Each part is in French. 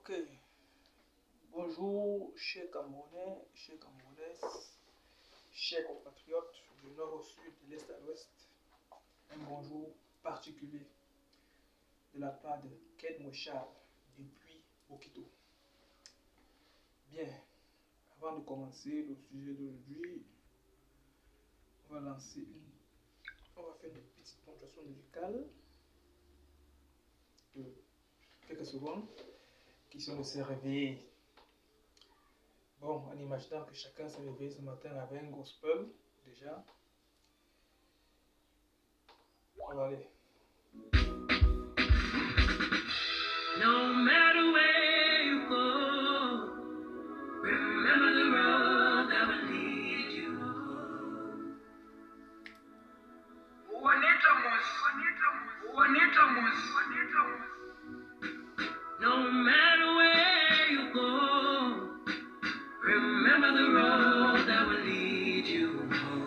Ok, bonjour chers Camerounais, chers Camerounaises, chers compatriotes du nord au sud, de l'est à l'ouest. Un bonjour particulier de la part de Ken Mouchard depuis Bokito. Bien, avant de commencer le sujet d'aujourd'hui, on va faire une petite ponctuation musicale de quelques secondes, question de se réveiller. Bon, en imaginant que chacun s'est réveillé ce matin avec un gospel, déjà, on va aller. No matter where you go, remember the road that will lead you home. No matter where you go, remember the road that will lead you home.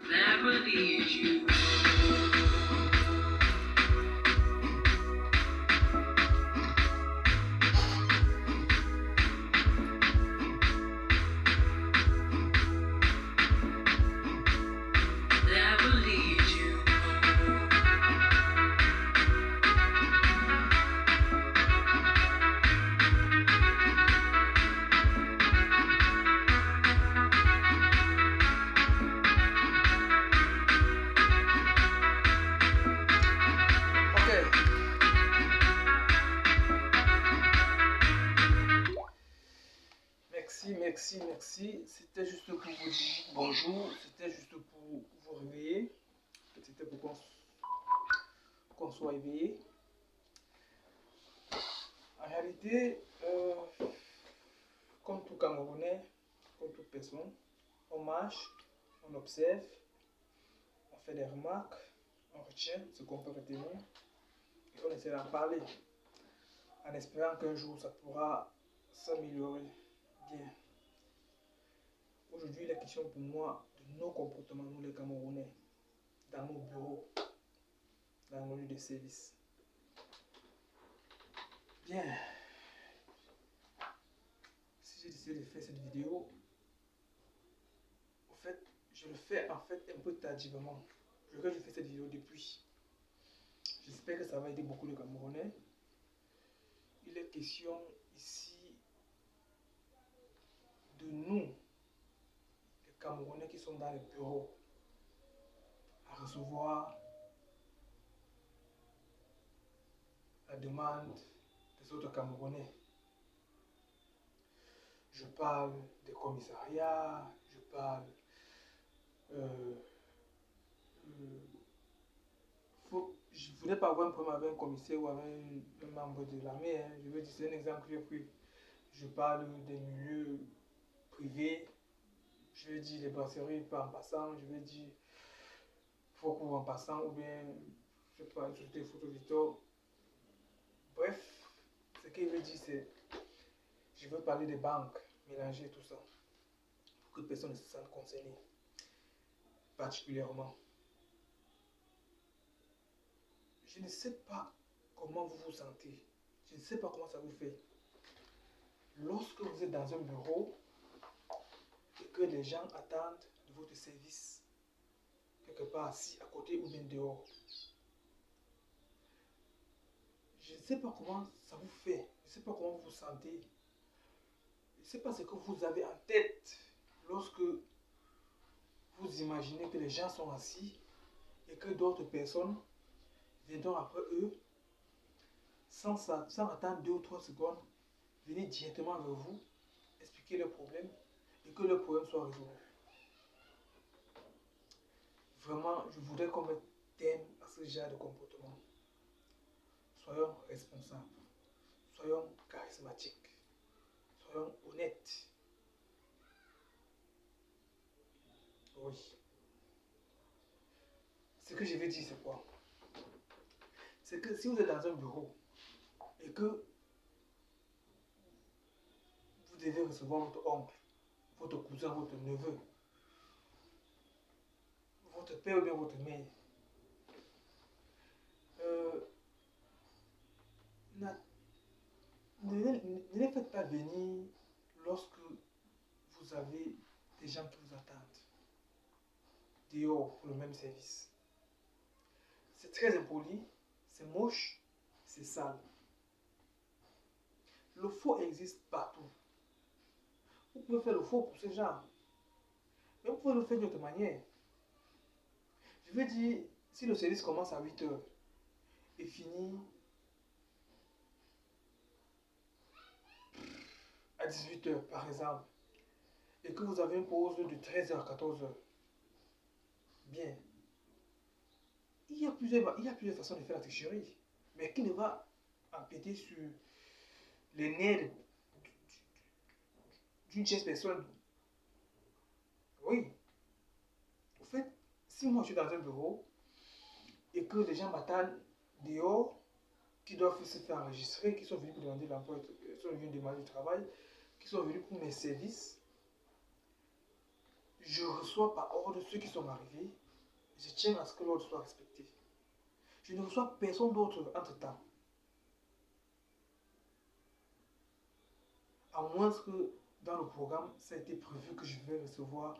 That will lead you home. That will lead you home. Ok. Merci. C'était juste pour vous dire bonjour, c'était juste pour vous réveiller, c'était pour qu'on soit éveillé. En réalité, comme tout Camerounais, comme toute personne, on marche, on observe, on fait des remarques, on retient ce qu'on peut retenir et on essaie d'en parler en espérant qu'un jour ça pourra s'améliorer bien. Aujourd'hui, il est question pour moi de nos comportements, nous les Camerounais, dans nos bureaux, dans nos lieux de service. Bien, si j'ai décidé de faire cette vidéo, en fait, je le fais en fait un peu tardivement. Je fais cette vidéo depuis. J'espère que ça va aider beaucoup de Camerounais. Il est question ici de nous, les Camerounais qui sont dans les bureaux, à recevoir la demande des autres Camerounais. Je parle des commissariats, je parle... je ne voulais pas avoir un problème avec un commissaire ou avec un membre de l'armée. Je veux dire, c'est un exemple que j'ai pris. Je parle des milieux privés. Je veux dire les brasseries pas en passant. Je veux dire Faucourt en passant ou bien, je sais pas, une société photo Victor. Bref, ce qu'il veut dire, c'est je veux parler des banques, mélanger tout ça, pour que personne ne se sente concerné, particulièrement. Je ne sais pas comment vous vous sentez, je ne sais pas comment ça vous fait. Lorsque vous êtes dans un bureau et que les gens attendent de votre service, quelque part assis à côté ou bien dehors, je ne sais pas comment ça vous fait, je ne sais pas comment vous vous sentez. Je ne sais pas ce que vous avez en tête lorsque vous imaginez que les gens sont assis et que d'autres personnes viendront après eux sans attendre 2 ou 3 secondes, venir directement vers vous, expliquer le problème et que le problème soit résolu. Vraiment, je voudrais qu'on mette terme à ce genre de comportement. Soyons responsables, soyons charismatiques, soyons honnêtes. Oui. Ce que je veux dire, c'est quoi? C'est que si vous êtes dans un bureau et que vous devez recevoir votre oncle, votre cousin, votre neveu, votre père ou bien votre mère, n'a- ne les faites pas venir lorsque vous avez des gens qui vous attendent dehors pour le même service. C'est très impoli, c'est moche, c'est sale. Le faux existe partout. Vous pouvez faire le faux pour ces gens, mais vous pouvez le faire d'une autre manière. Je veux dire, si le service commence à 8 heures et finit à 18 heures, par exemple, et que vous avez une pause de 13 heures à 14 heures, bien, il y a plusieurs façons de faire la tricherie, mais qui ne va empiéter sur les nerfs d'une tierce personne. Oui, en fait, si moi je suis dans un bureau et que des gens m'attendent dehors, qui doivent se faire enregistrer, qui sont venus pour demander l'emploi, qui sont venus demander du travail, qui sont venus pour mes services, je reçois par ordre ceux qui sont arrivés, je tiens à ce que l'ordre soit respecté. Je ne reçois personne d'autre entre-temps. À moins que dans le programme, ça a été prévu que je vais recevoir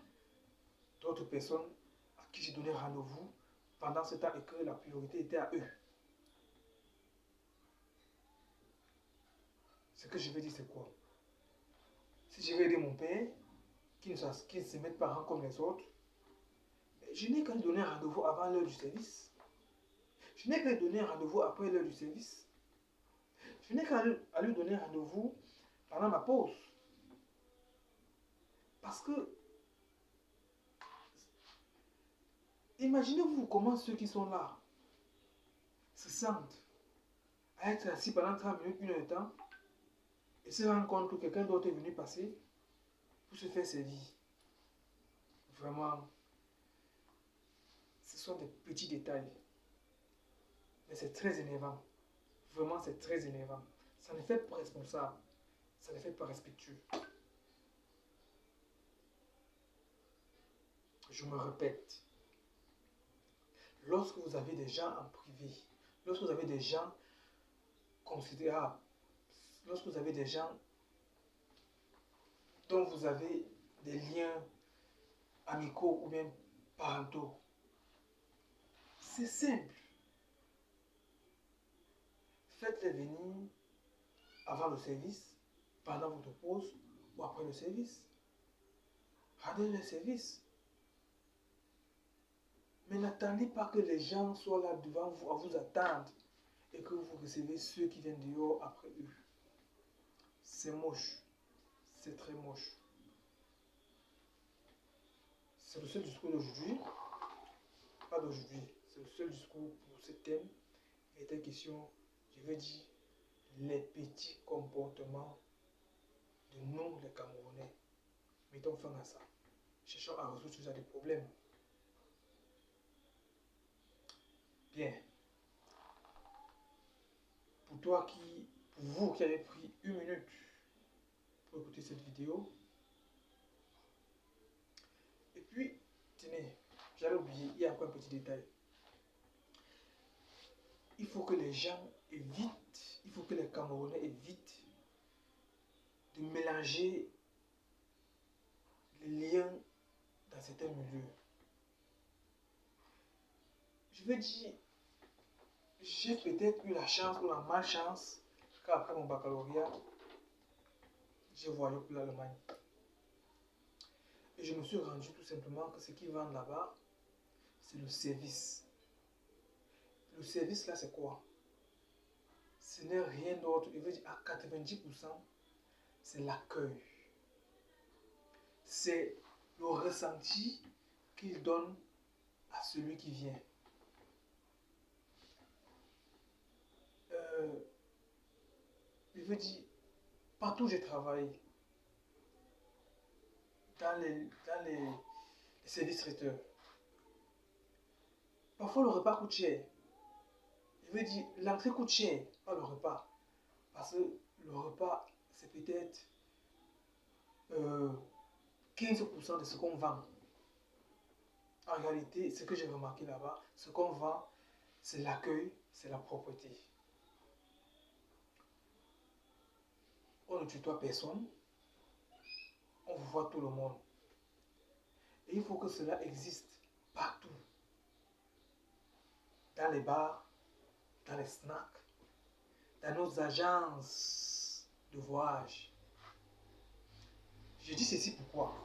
d'autres personnes à qui j'ai donné rendez-vous pendant ce temps et que la priorité était à eux. Ce que je veux dire, c'est quoi? Si je vais aider mon père, qui ne se mette pas en comme les autres, je n'ai qu'à lui donner un rendez-vous avant l'heure du service. Je n'ai qu'à lui donner un rendez-vous après l'heure du service. Je n'ai qu'à lui donner un rendez-vous pendant ma pause. Parce que, imaginez-vous comment ceux qui sont là se sentent à être assis pendant 30 minutes, une heure de temps, et se rendent compte que quelqu'un d'autre est venu passer pour se faire servir. Vraiment, ce sont des petits détails. Mais c'est très énervant. Vraiment, c'est très énervant. Ça ne fait pas responsable. Ça ne fait pas respectueux. Je me répète. Lorsque vous avez des gens en privé, lorsque vous avez des gens considérables, lorsque vous avez des gens dont vous avez des liens amicaux ou bien parentaux, c'est simple. Faites-les venir avant le service, pendant votre pause ou après le service. Rendez le service. Mais n'attendez pas que les gens soient là devant vous à vous attendre et que vous recevez ceux qui viennent dehors après eux. C'est moche. C'est très moche. C'est le seul discours d'aujourd'hui. Pas d'aujourd'hui. C'est le seul discours pour ce thème. Il était question, je veux dire, les petits comportements de nous, les Camerounais. Mettons fin à ça. Cherchons à résoudre ce genre de problèmes. Bien. Pour vous qui avez pris une minute pour écouter cette vidéo. Et puis, tenez, j'avais oublié, il y a encore un petit détail. Il faut que les gens évitent, il faut que les Camerounais évitent de mélanger les liens dans certains milieux. Je veux dire, j'ai peut-être eu la chance ou la malchance qu'après mon baccalauréat, j'ai voyagé pour l'Allemagne. Et je me suis rendu tout simplement que ce qu'ils vendent là-bas, c'est le service. Le service là, c'est quoi? Ce n'est rien d'autre. Je veux dire, à 90%, c'est l'accueil. C'est le ressenti qu'il donne à celui qui vient. Je veux dire, partout où j'ai travaillé, dans les services traiteurs, parfois le repas coûte cher. Je veux dire, l'entrée coûte cher, pas le repas. Parce que le repas, c'est peut-être 15% de ce qu'on vend. En réalité, ce que j'ai remarqué là-bas, ce qu'on vend, c'est l'accueil, c'est la propreté. on ne tutoie personne, on voit tout le monde. Et il faut que cela existe partout. Dans les bars, dans les snacks, dans nos agences de voyage. Je dis ceci pourquoi.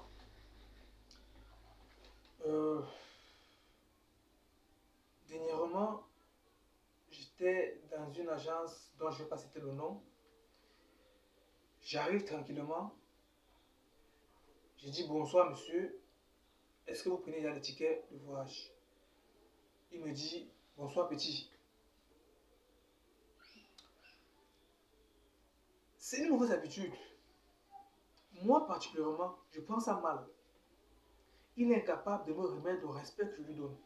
Dernièrement, j'étais dans une agence dont je ne vais pas citer le nom. J'arrive tranquillement. Je dis bonsoir monsieur, est-ce que vous prenez déjà le ticket de voyage? Il me dit bonsoir petit. C'est une mauvaise habitude. Moi particulièrement, je prends ça mal. Il est incapable de me remettre le respect que je lui donne.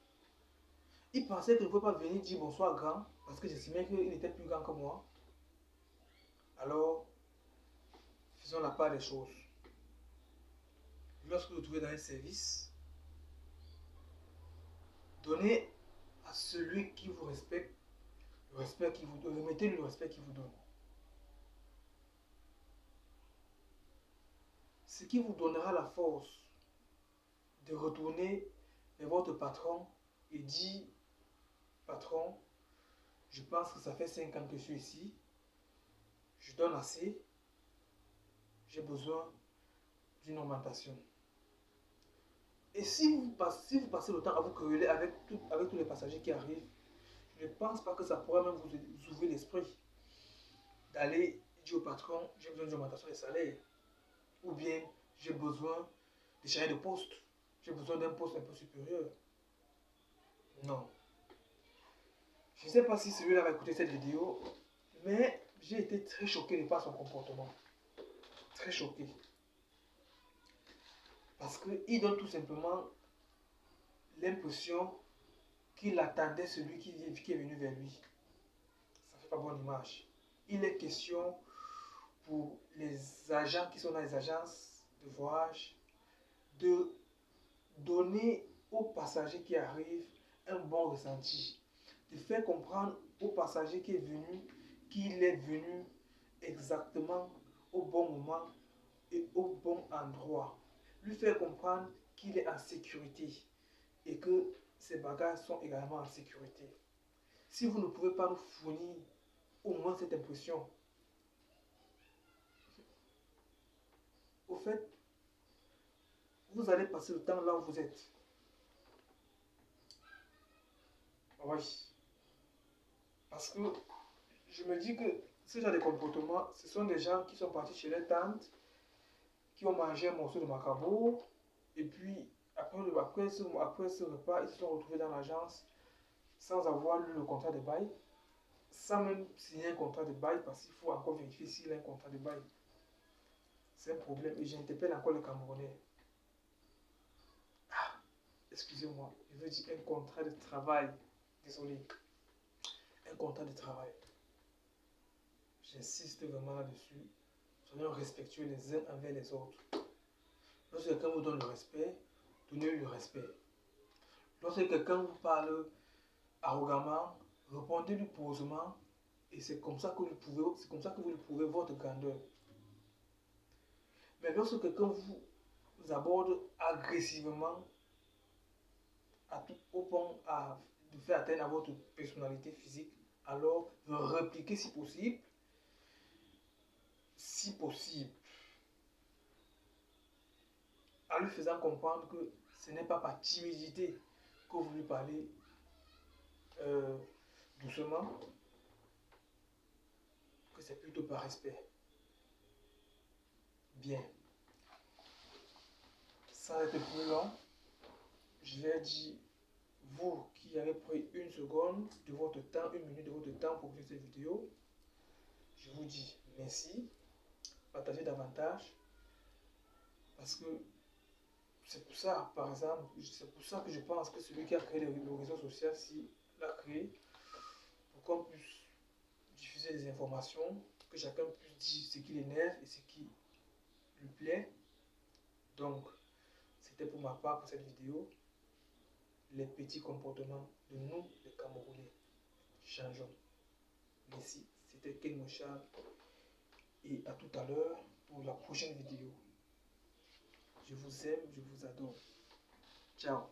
Il pensait que je ne pouvais pas venir dire bonsoir grand parce que j'estimais qu'il était plus grand que moi. Alors, faisons la part des choses. Lorsque vous vous trouvez dans un service, donnez à celui qui vous respecte le respect qu'il vous donne. Remettez-lui le respect qu'il vous donne. Ce qui vous donnera la force de retourner vers votre patron et dire patron, je pense que ça fait 5 ans que je suis ici, je donne assez, j'ai besoin d'une augmentation. Et si vous passez le temps à vous quereller avec tous les passagers qui arrivent, je ne pense pas que ça pourrait même vous ouvrir l'esprit d'aller dire au patron, j'ai besoin d'une augmentation de salaire. Ou bien, j'ai besoin de changer de poste. J'ai besoin d'un poste un peu supérieur. Non. Je ne sais pas si celui-là va écouter cette vidéo, mais j'ai été très choqué de par son comportement. Très choqué. Parce qu'il donne tout simplement l'impression qu'il attendait celui qui est venu vers lui. Ça ne fait pas bonne image. Il est question pour les agents qui sont dans les agences de voyage de donner aux passagers qui arrivent un bon ressenti. De faire comprendre au passager qui est venu qu'il est venu exactement au bon moment et au bon endroit. Lui faire comprendre qu'il est en sécurité et que ses bagages sont également en sécurité. Si vous ne pouvez pas nous fournir au moins cette impression, au fait, vous allez passer le temps là où vous êtes. Oui. Parce que je me dis que ce genre de comportement, ce sont des gens qui sont partis chez les tantes, qui ont mangé un morceau de macabo, et puis après ce repas, ils se sont retrouvés dans l'agence sans avoir lu le contrat de bail, sans même signer un contrat de bail, parce qu'il faut encore vérifier s'il a un contrat de bail. C'est un problème, et j'interpelle encore les Camerounais. Ah, excusez-moi, je veux dire un contrat de travail. Désolé. Un contrat de travail. J'insiste vraiment là-dessus. Soyons respectueux les uns envers les autres. Lorsque quelqu'un vous donne le respect, donnez-lui le respect. Lorsque quelqu'un vous parle arrogamment, répondez-lui posément, et c'est comme ça que vous lui prouvez votre grandeur. Mais lorsque quelqu'un vous aborde agressivement, au point de faire atteindre à votre personnalité physique, alors répliquez si possible. Si possible, en lui faisant comprendre que ce n'est pas par timidité que vous lui parlez doucement, que c'est plutôt par respect. Bien. Sans être plus long, je vais dire, vous qui avez pris une seconde de votre temps, une minute de votre temps pour faire cette vidéo, je vous dis merci, partagez davantage, parce que c'est pour ça, par exemple, c'est pour ça que je pense que celui qui a créé le réseau social, si l'a créé, pour qu'on puisse diffuser des informations, que chacun puisse dire ce qui l'énerve et ce qui lui plaît. Donc, c'était pour ma part pour cette vidéo. Les petits comportements de nous, les Camerounais. Changeons. Merci. C'était Ken Mouchard et à tout à l'heure pour la prochaine vidéo. Je vous aime, je vous adore. Ciao.